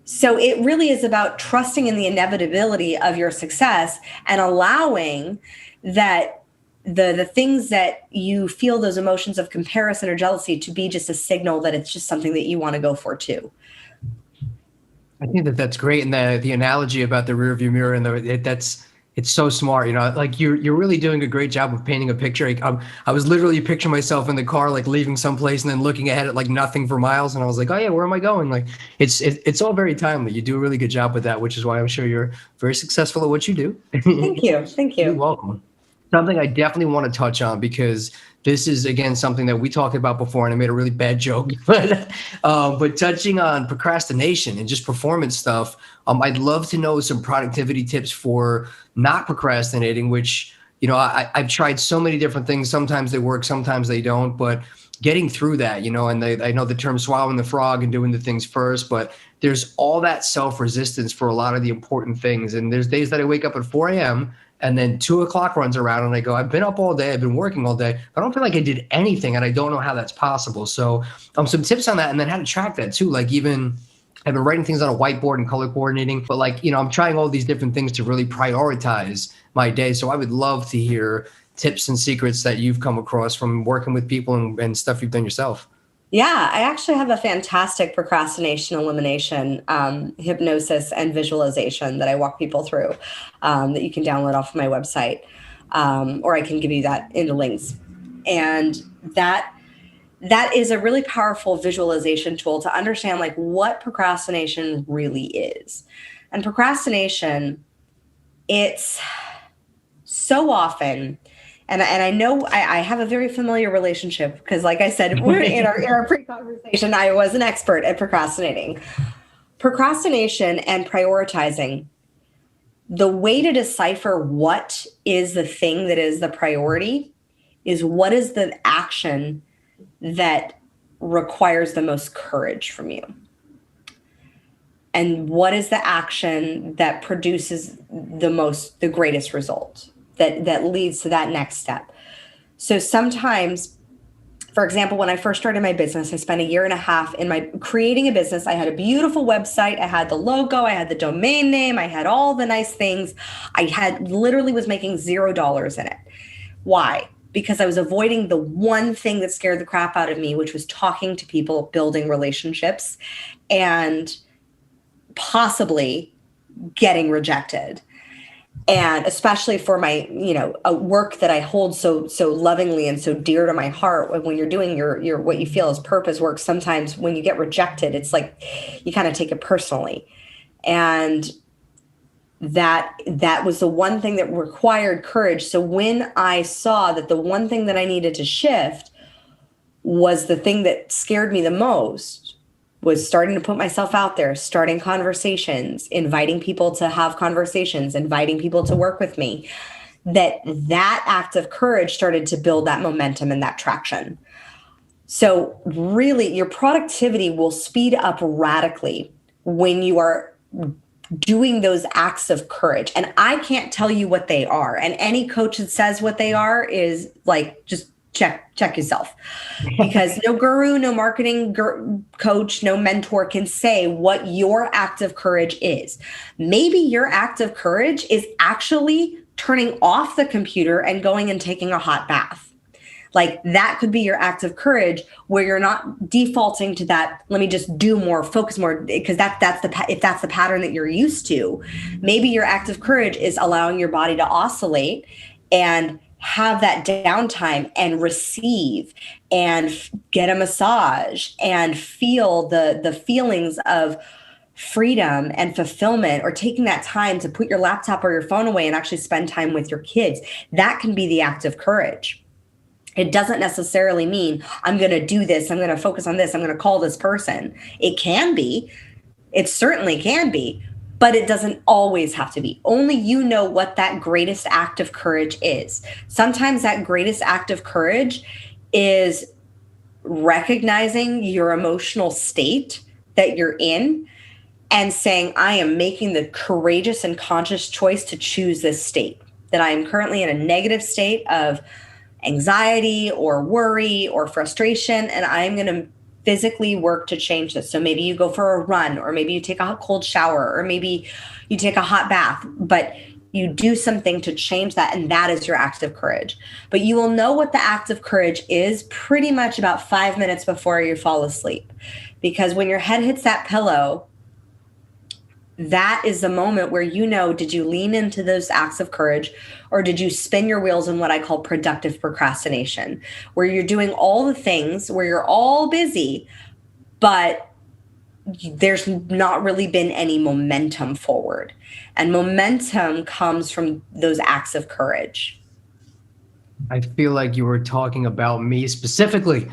So it really is about trusting in the inevitability of your success and allowing that the things that you feel, those emotions of comparison or jealousy, to be just a signal that it's just something that you want to go for too. I think that's great. And the analogy about the rearview mirror, and it's so smart. Like you're really doing a great job of painting a picture. I was literally picturing myself in the car, like leaving someplace and then looking ahead at like nothing for miles. And I was like, oh yeah, where am I going? Like it's all very timely. You do a really good job with that, which is why I'm sure you're very successful at what you do. Thank you. Thank you. You're welcome. Something I definitely want to touch on, because this is, again, something that we talked about before, and I made a really bad joke, but touching on procrastination and just performance stuff, I'd love to know some productivity tips for not procrastinating, which, I've tried so many different things. Sometimes they work, sometimes they don't, but getting through that, and I know the term swallowing the frog and doing the things first, but there's all that self-resistance for a lot of the important things. And there's days that I wake up at 4 a.m., and then 2 o'clock runs around and I go, I've been up all day, I've been working all day. I don't feel like I did anything, and I don't know how that's possible. So some tips on that, and then how to track that too. Like, even I've been writing things on a whiteboard and color coordinating, but I'm trying all these different things to really prioritize my day. So I would love to hear tips and secrets that you've come across from working with people and stuff you've done yourself. Yeah, I actually have a fantastic procrastination elimination hypnosis and visualization that I walk people through that you can download off of my website, or I can give you that in the links. And that is a really powerful visualization tool to understand like what procrastination really is. And procrastination, it's so often, and I know I have a very familiar relationship, because like I said, we're in our pre-conversation, I was an expert at procrastinating. Procrastination and prioritizing, the way to decipher what is the thing that is the priority is what is the action that requires the most courage from you. And what is the action that produces the greatest result, that leads to that next step. So sometimes, for example, when I first started my business, I spent 1.5 years in creating a business. I had a beautiful website. I had the logo. I had the domain name. I had all the nice things. Literally was making $0 in it. Why? Because I was avoiding the one thing that scared the crap out of me, which was talking to people, building relationships, and possibly getting rejected. And especially for my, a work that I hold so lovingly and so dear to my heart, when you're doing your what you feel is purpose work, sometimes when you get rejected, it's like you kind of take it personally. And that was the one thing that required courage. So when I saw that the one thing that I needed to shift was the thing that scared me the most, was starting to put myself out there, starting conversations, inviting people to have conversations, inviting people to work with me. That act of courage started to build that momentum and that traction. So really, your productivity will speed up radically when you are doing those acts of courage. And I can't tell you what they are. And any coach that says what they are is like, just check yourself, because no guru, no marketing coach, no mentor can say what your act of courage is. Maybe your act of courage is actually turning off the computer and going and taking a hot bath. Like, that could be your act of courage, where you're not defaulting to that, let me just do more, focus more, because if that's the pattern that you're used to. Maybe your act of courage is allowing your body to oscillate and have that downtime and receive and get a massage and feel the feelings of freedom and fulfillment, or taking that time to put your laptop or your phone away and actually spend time with your kids. That can be the act of courage. It doesn't necessarily mean I'm going to do this, I'm going to focus on this, I'm going to call this person. It can be. It certainly can be, but it doesn't always have to be. Only you know what that greatest act of courage is. Sometimes that greatest act of courage is recognizing your emotional state that you're in and saying, I am making the courageous and conscious choice to choose this state, that I am currently in a negative state of anxiety or worry or frustration, and I'm going to physically work to change this. So maybe you go for a run, or maybe you take a cold shower, or maybe you take a hot bath, but you do something to change that, and that is your act of courage. But you will know what the act of courage is pretty much about 5 minutes before you fall asleep, because when your head hits that pillow, that is the moment where you know, did you lean into those acts of courage, or did you spin your wheels in what I call productive procrastination, where you're doing all the things, where you're all busy, but there's not really been any momentum forward. And momentum comes from those acts of courage. I feel like you were talking about me specifically.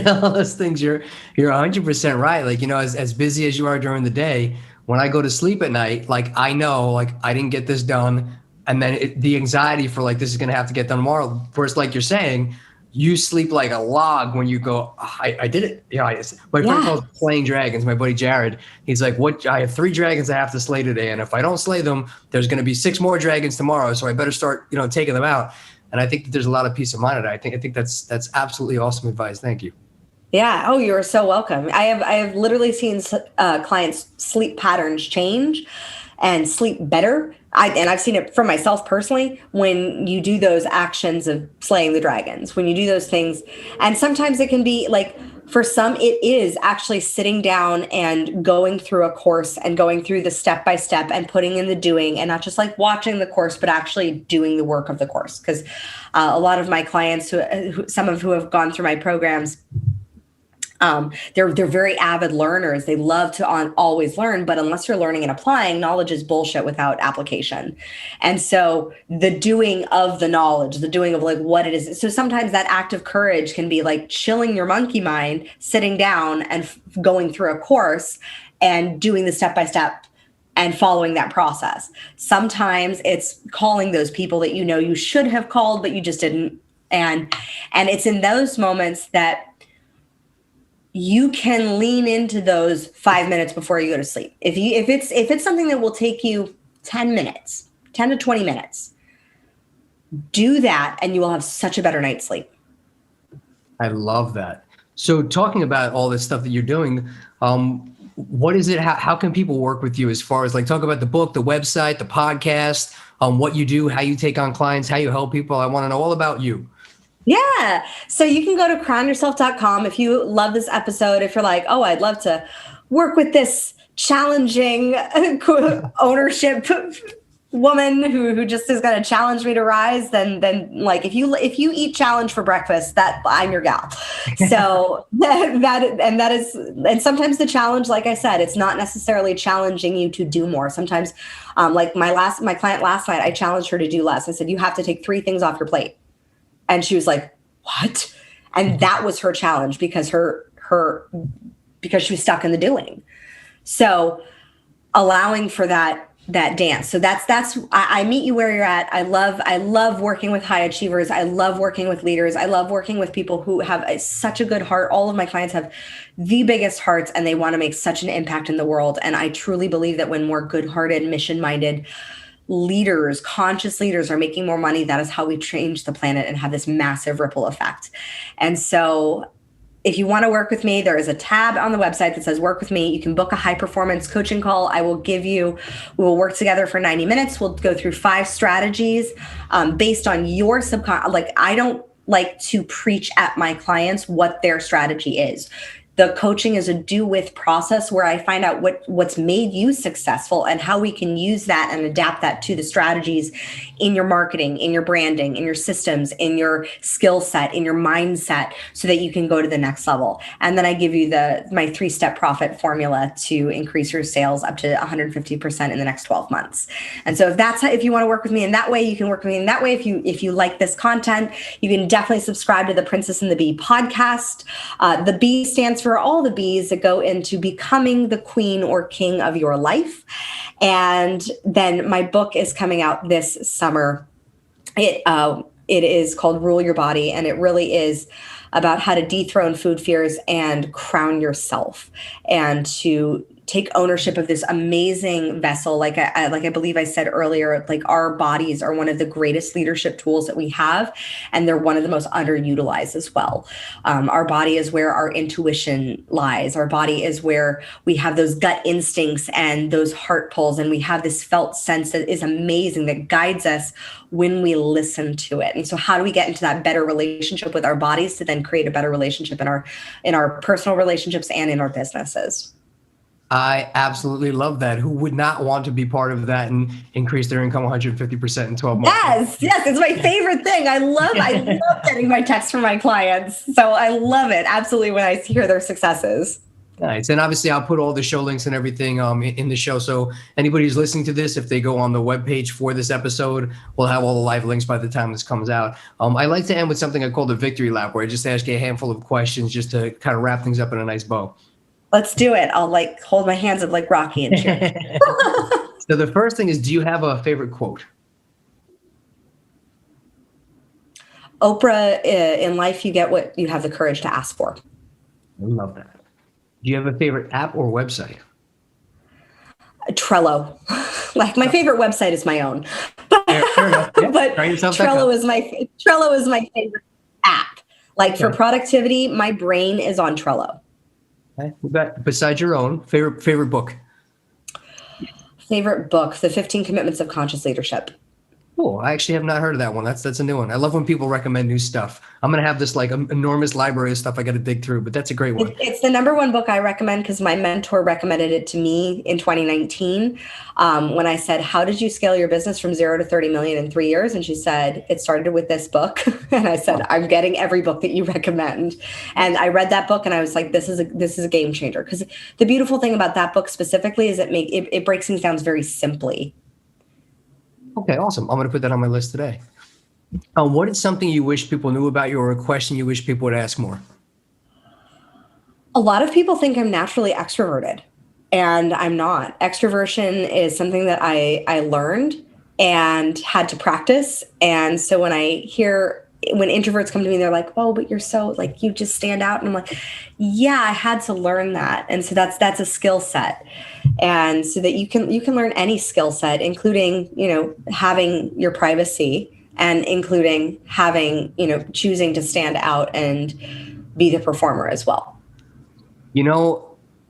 All those things, you're 100% right. Like, as busy as you are during the day, when I go to sleep at night, like, I know, like, I didn't get this done. And then the anxiety for, like, this is going to have to get done tomorrow. First, like you're saying, you sleep like a log when you go, oh, I did it. My friend calls it slaying dragons. My buddy Jared, he's like, I have 3 dragons I have to slay today. And if I don't slay them, there's going to be 6 more dragons tomorrow. So I better start, taking them out. And I think that there's a lot of peace of mind in it. I think that's absolutely awesome advice. Thank you. Yeah. Oh, you're so welcome. I have literally seen clients' sleep patterns change and sleep better. I've seen it for myself personally when you do those actions of slaying the dragons, when you do those things. And sometimes it can be like, for some, it is actually sitting down and going through a course and going through the step-by-step and putting in the doing, and not just like watching the course, but actually doing the work of the course. Because a lot of my clients, some of who have gone through my programs, they're very avid learners. They love to always learn, but unless you're learning and applying, knowledge is bullshit without application. And so the doing of the knowledge, the doing of like what it is. So sometimes that act of courage can be like chilling your monkey mind, sitting down and going through a course and doing the step-by-step and following that process. Sometimes it's calling those people that you should have called, but you just didn't. And it's in those moments that you can lean into those 5 minutes before you go to sleep. If it's something that will take you 10 minutes, 10 to 20 minutes, do that and you will have such a better night's sleep. I love that. So talking about all this stuff that you're doing, what is it? How can people work with you as far as like talk about the book, the website, the podcast, what you do, how you take on clients, how you help people? I want to know all about you. Yeah. So you can go to crownyourself.com if you love this episode. If you're like, oh, I'd love to work with this challenging ownership woman who just is going to challenge me to rise, then like if you eat challenge for breakfast, that I'm your gal. So and sometimes the challenge, like I said, it's not necessarily challenging you to do more. Sometimes like my client last night, I challenged her to do less. I said, you have to take 3 things off your plate. And she was like, what? And that was her challenge because because she was stuck in the doing. So allowing for that dance. So I meet you where you're at. I love working with high achievers. I love working with leaders. I love working with people who have such a good heart. All of my clients have the biggest hearts and they want to make such an impact in the world. And I truly believe that when more good-hearted, mission-minded leaders, conscious leaders are making more money, that is how we change the planet and have this massive ripple effect. And so if you want to work with me, there is a tab on the website that says work with me. You can book a high performance coaching call. We will work together for 90 minutes. We'll go through 5 strategies based on your subconscious. Like, I don't like to preach at my clients what their strategy is. The coaching is a do with process where I find out what's made you successful and how we can use that and adapt that to the strategies in your marketing, in your branding, in your systems, in your skill set, in your mindset, so that you can go to the next level. And then I give you my 3-step profit formula to increase your sales up to 150% in the next 12 months. And so if you want to work with me in that way, you can work with me in that way. If you like this content, you can definitely subscribe to the Princess and the Bee podcast. The B stands for all the B's that go into becoming the queen or king of your life. And then my book is coming out this summer. It is called Rule Your Body, and it really is about how to dethrone food fears and crown yourself, and to take ownership of this amazing vessel. Like I believe I said earlier, like, our bodies are one of the greatest leadership tools that we have, and they're one of the most underutilized as well. Our body is where our intuition lies. Our body is where we have those gut instincts and those heart pulls, and we have this felt sense that is amazing, that guides us when we listen to it. And so how do we get into that better relationship with our bodies to then create a better relationship in our personal relationships and in our businesses? I absolutely love that. Who would not want to be part of that and increase their income 150% in 12 months? Yes, it's my favorite thing. I love getting my texts from my clients. So I love it absolutely when I hear their successes. Nice. And obviously I'll put all the show links and everything in the show. So anybody who's listening to this, if they go on the webpage for this episode, we'll have all the live links by the time this comes out. I like to end with something I call the victory lap, where I just ask you a handful of questions just to kind of wrap things up in a nice bow. Let's do it. I'll hold my hands up like Rocky and cheer. So the first thing is, do you have a favorite quote? Oprah, in life, you get what you have the courage to ask for. I love that. Do you have a favorite app or website? Trello. Like, my favorite website is my own. Fair enough. Yeah, but Trello is my favorite app. Like, for productivity, my brain is on Trello. Okay. Besides your own, favorite book? Favorite book, The 15 Commitments of Conscious Leadership. Cool. I actually have not heard of that one. That's a new one. I love when people recommend new stuff. I'm going to have this like enormous library of stuff I got to dig through, but that's a great one. It's the number one book I recommend because my mentor recommended it to me in 2019 when I said, how did you scale your business from 0 to 30 million in 3 years? And she said, it started with this book. And I said, I'm getting every book that you recommend. And I read that book and I was like, this is a game changer. Because the beautiful thing about that book specifically is it breaks things down very simply. Okay, awesome. I'm going to put that on my list today. What is something you wish people knew about you, or a question you wish people would ask more? A lot of people think I'm naturally extroverted, and I'm not. Extroversion is something that I learned and had to practice. And so when introverts come to me, they're like, oh, but you're so, like, you just stand out. And I'm like, yeah, I had to learn that. And so that's a skill set. And so that you can learn any skill set, including, having your privacy, and including having, choosing to stand out and be the performer as well.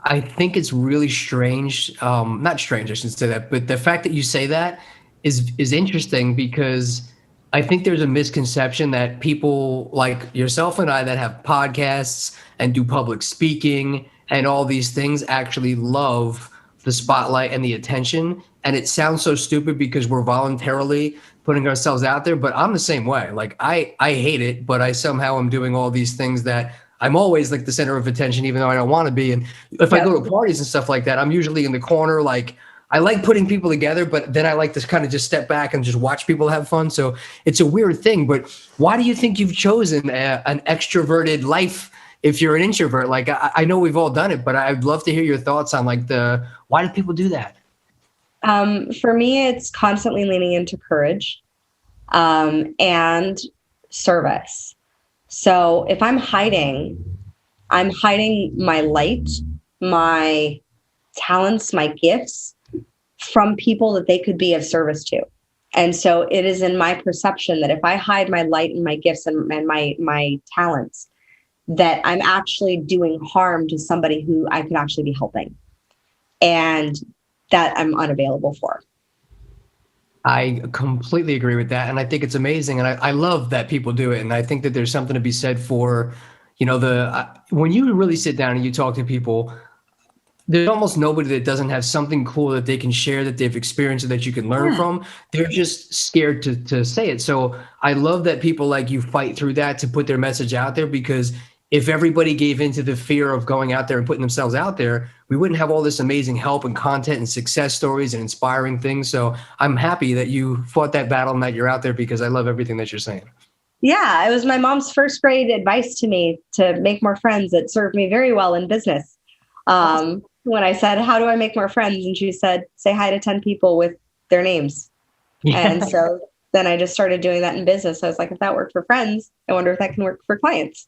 I think it's really strange. Not strange, I shouldn't say that, but the fact that you say that is interesting, because I think there's a misconception that people like yourself and I that have podcasts and do public speaking and all these things actually love the spotlight and the attention. And it sounds so stupid because we're voluntarily putting ourselves out there, but I'm the same way. Like, I hate it, but I somehow am doing all these things that I'm always like the center of attention, even though I don't want to be. And if I go to parties and stuff like that, I'm usually in the corner, like, I like putting people together, but then I like to kind of just step back and just watch people have fun. So it's a weird thing, but why do you think you've chosen an extroverted life if you're an introvert? Like, I know we've all done it, but I'd love to hear your thoughts on like why do people do that? For me, it's constantly leaning into courage, and service. So if I'm hiding my light, my talents, my gifts from people that they could be of service to. And so it is in my perception that if I hide my light and my gifts and my talents, that I'm actually doing harm to somebody who I could actually be helping, and that I'm unavailable for. I completely agree with that. And I think it's amazing. And I love that people do it. And I think that there's something to be said for, when you really sit down and you talk to people, there's almost nobody that doesn't have something cool that they can share, that they've experienced, or that you can learn from. They're just scared to say it. So I love that people like you fight through that to put their message out there, because if everybody gave into the fear of going out there and putting themselves out there, we wouldn't have all this amazing help and content and success stories and inspiring things. So I'm happy that you fought that battle and that you're out there, because I love everything that you're saying. Yeah, it was my mom's first grade advice to me to make more friends. It served me very well in business. When I said, how do I make more friends? And she said, say hi to 10 people with their names. Yeah. And so then I just started doing that in business. I was like, if that worked for friends, I wonder if that can work for clients.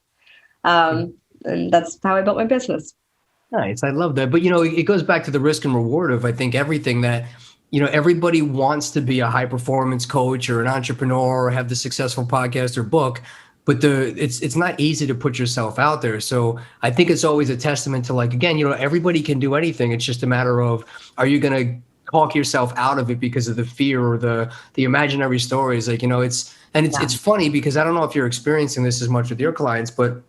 And that's how I built my business. Nice. I love that. But, it goes back to the risk and reward of, I think, everything that, everybody wants to be a high performance coach or an entrepreneur or have the successful podcast or book, but it's not easy to put yourself out there. So I think it's always a testament to, like, again, everybody can do anything. It's just a matter of, are you going to talk yourself out of it because of the fear or the imaginary stories? Like, it's funny, because I don't know if you're experiencing this as much with your clients, but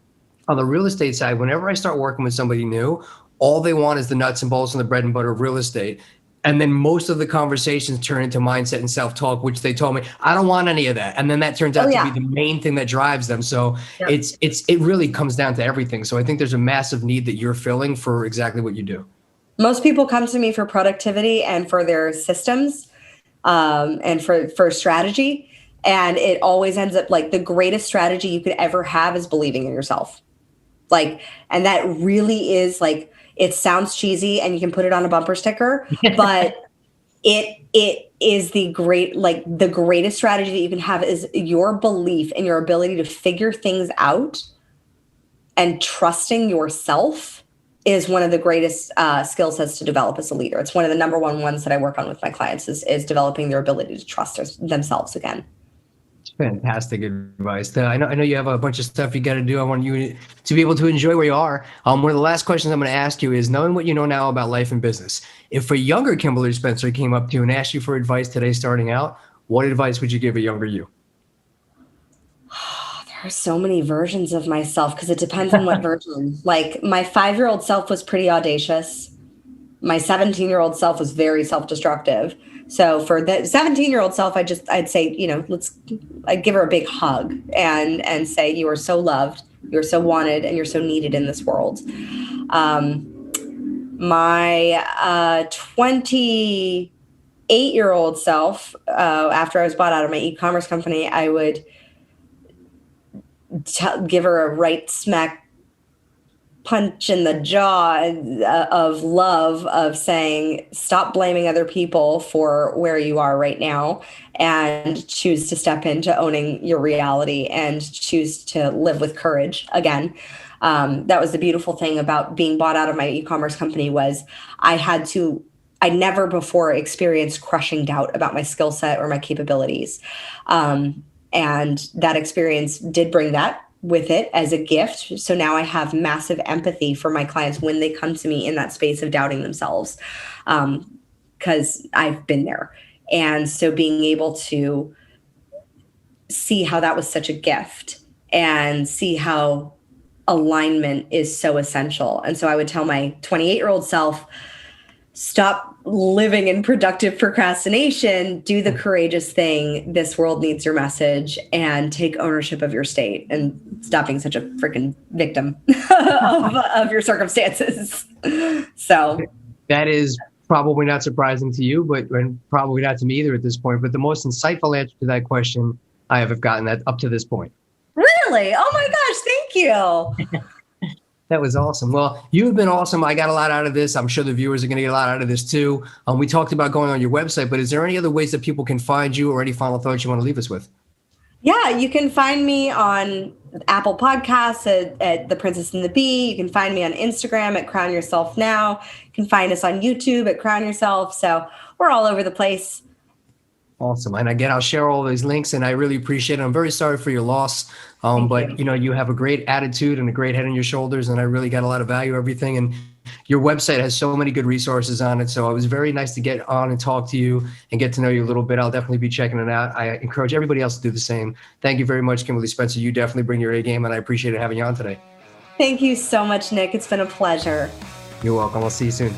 on the real estate side, whenever I start working with somebody new, all they want is the nuts and bolts and the bread and butter of real estate. And then most of the conversations turn into mindset and self-talk, which they told me, I don't want any of that. And then that turns out to be the main thing that drives them. So it really comes down to everything. So I think there's a massive need that you're filling for exactly what you do. Most people come to me for productivity and for their systems, and for strategy. And it always ends up like the greatest strategy you could ever have is believing in yourself. Like, and that really is, like, it sounds cheesy and you can put it on a bumper sticker, but it is the greatest strategy that you can have is your belief in your ability to figure things out, and trusting yourself is one of the greatest skill sets to develop as a leader. It's one of the number one ones that I work on with my clients is developing their ability to trust themselves again. Fantastic advice. I know you have a bunch of stuff you got to do. I want you to be able to enjoy where you are. One of the last questions I'm going to ask you is, knowing what you know now about life and business, if a younger Kimberly Spencer came up to you and asked you for advice today starting out, what advice would you give a younger you? There are so many versions of myself, because it depends on what version. Like, my 5-year-old self was pretty audacious. My 17-year-old self was very self-destructive. So for the 17-year-old self, I'd say, I'd give her a big hug and say, you are so loved, you're so wanted, and you're so needed in this world. My 28-year-old self, after I was bought out of my e-commerce company, I would give her a right smack punch in the jaw of love, of saying, stop blaming other people for where you are right now, and choose to step into owning your reality and choose to live with courage again. That was the beautiful thing about being bought out of my e-commerce company, was I never before experienced crushing doubt about my skill set or my capabilities. And that experience did bring that with it as a gift. So now I have massive empathy for my clients when they come to me in that space of doubting themselves, because I've been there. And so being able to see how that was such a gift and see how alignment is so essential. And so I would tell my 28-year-old self, stop living in productive procrastination, do the courageous thing. This world needs your message, and take ownership of your state, and stop being such a freaking victim of your circumstances. So that is probably not surprising to you, and probably not to me either at this point. But the most insightful answer to that question I have gotten that up to this point. Really? Oh my gosh, thank you. That was awesome. Well, you've been awesome. I got a lot out of this. I'm sure the viewers are going to get a lot out of this too. We talked about going on your website, but is there any other ways that people can find you or any final thoughts you want to leave us with? Yeah, you can find me on Apple Podcasts at The Princess and the Bee. You can find me on Instagram at Crown Yourself Now. You can find us on YouTube at Crown Yourself. So we're all over the place. Awesome. And again, I'll share all those links, and I really appreciate it. I'm very sorry for your loss, but you have a great attitude and a great head on your shoulders, and I really got a lot of value of everything. And your website has so many good resources on it. So it was very nice to get on and talk to you and get to know you a little bit. I'll definitely be checking it out. I encourage everybody else to do the same. Thank you very much, Kimberly Spencer. You definitely bring your A game, and I appreciate having you on today. Thank you so much, Nick. It's been a pleasure. You're welcome. I'll see you soon.